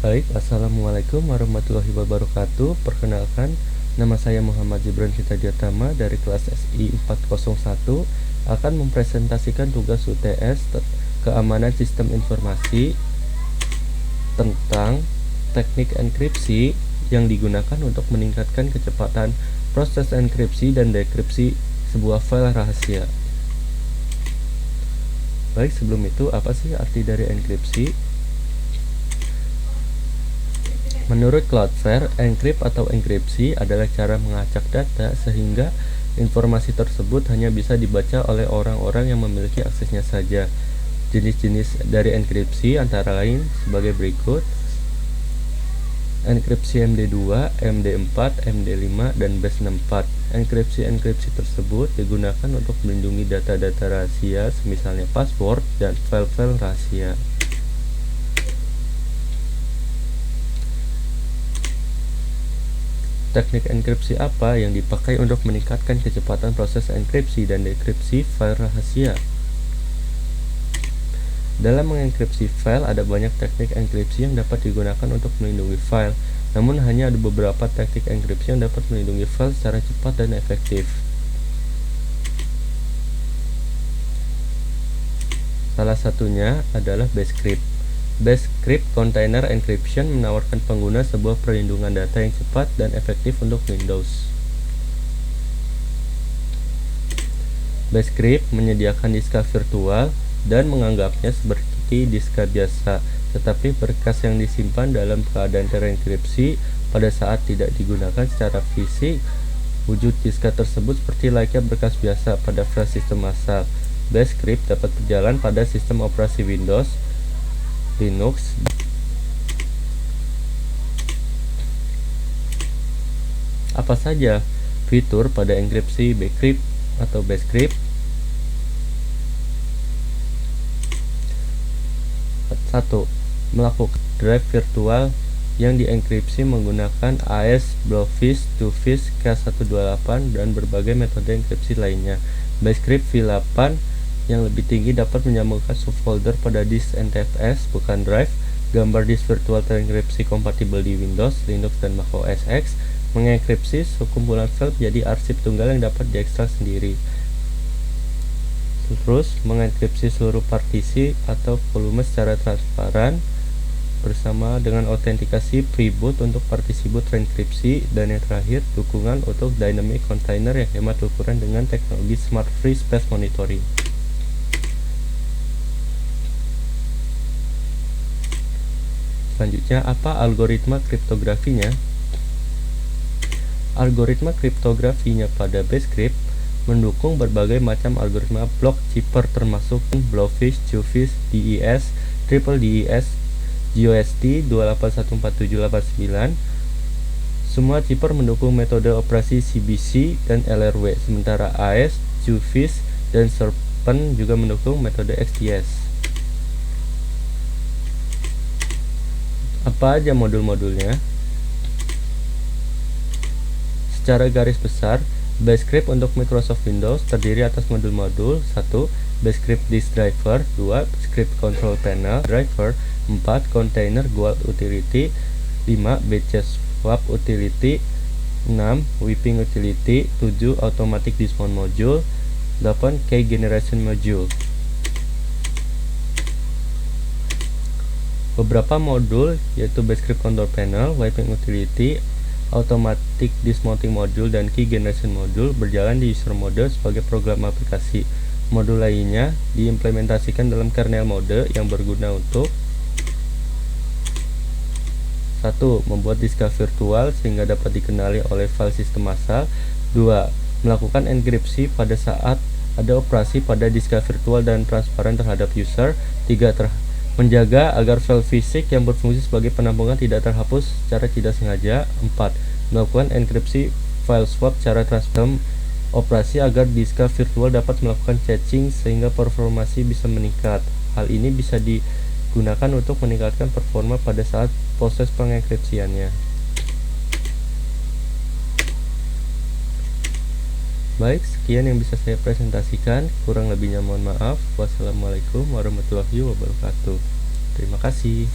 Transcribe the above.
Baik, Assalamualaikum warahmatullahi wabarakatuh. Perkenalkan, nama saya Muhammad Gibran Citadiatama dari kelas SI 401 akan mempresentasikan tugas UTS keamanan sistem informasi tentang teknik enkripsi yang digunakan untuk meningkatkan kecepatan proses enkripsi dan dekripsi sebuah file rahasia. Baik, sebelum itu, apa sih arti dari enkripsi? Menurut Cloudflare, encrypt atau enkripsi adalah cara mengacak data sehingga informasi tersebut hanya bisa dibaca oleh orang-orang yang memiliki aksesnya saja. Jenis-jenis dari enkripsi antara lain sebagai berikut: enkripsi MD2, MD4, MD5, dan Base64. Enkripsi-enkripsi tersebut digunakan untuk melindungi data-data rahasia, misalnya password dan file-file rahasia. Teknik enkripsi apa yang dipakai untuk meningkatkan kecepatan proses enkripsi dan dekripsi file rahasia? Dalam mengenkripsi file, ada banyak teknik enkripsi yang dapat digunakan untuk melindungi file. Namun hanya ada beberapa teknik enkripsi yang dapat melindungi file secara cepat dan efektif. Salah satunya adalah Base-Crypt. Base-Crypt Container Encryption menawarkan pengguna sebuah perlindungan data yang cepat dan efektif untuk Windows. Base-Crypt menyediakan diska virtual dan menganggapnya seperti diska biasa, tetapi berkas yang disimpan dalam keadaan terenkripsi pada saat tidak digunakan secara fisik. Wujud diska tersebut seperti layaknya berkas biasa pada file sistem asal. Base-Crypt dapat berjalan pada sistem operasi Windows, Linux, apa saja fitur pada enkripsi Base-Crypt atau Base-Crypt? 1. Melakukan drive virtual yang dienkripsi menggunakan AES, Blowfish, Twofish, K128, dan berbagai metode enkripsi lainnya. Base-Crypt v8 yang lebih tinggi dapat menyambungkan subfolder pada disk NTFS, bukan drive. Gambar disk virtual terenkripsi kompatibel di Windows, Linux, dan Mac OS X. Mengenkripsi sekumpulan file menjadi arsip tunggal yang dapat diekstrak sendiri. Terus, mengenkripsi seluruh partisi atau volume secara transparan bersama dengan autentikasi pre-boot untuk partisi boot terenkripsi. Dan yang terakhir, dukungan untuk dynamic container yang hemat ukuran dengan teknologi Smart Free Space Monitoring. Selanjutnya, apa algoritma kriptografinya? Algoritma kriptografinya pada Base-Crypt mendukung berbagai macam algoritma blok chipper termasuk Blowfish, Twofish, DES, Triple DES, GOST 2814789. Semua chipper mendukung metode operasi CBC dan LRW, sementara AES, Twofish, dan Serpent juga mendukung metode XTS. Apa aja modul-modulnya? Secara garis besar, Base-Crypt untuk Microsoft Windows terdiri atas modul-modul: 1. Base-Crypt Disk Driver, 2. Base-Crypt Control Panel Driver, 4. Container Guard Utility, 5. Batch Swap Utility, 6. Whipping Utility, 7. Automatic Dismount Module, 8. Key Generation Module. Beberapa modul yaitu Base-Crypt Control Panel, Whipping Utility, Automatic Dismounting Module, dan Key Generation Module berjalan di user mode sebagai program aplikasi. Modul lainnya diimplementasikan dalam kernel mode yang berguna untuk 1. Membuat diska virtual sehingga dapat dikenali oleh file sistem asal. 2. Melakukan enkripsi pada saat ada operasi pada diska virtual dan transparan terhadap user. 3. Menjaga agar file fisik yang berfungsi sebagai penampungan tidak terhapus secara tidak sengaja. 4. Melakukan enkripsi file swap secara transparan operasi agar diska virtual dapat melakukan caching sehingga performasi bisa meningkat. Hal ini bisa digunakan untuk meningkatkan performa pada saat proses pengenkripsiannya. Baik, sekian yang bisa saya presentasikan. Kurang lebihnya mohon maaf. Wassalamualaikum warahmatullahi wabarakatuh. Terima kasih.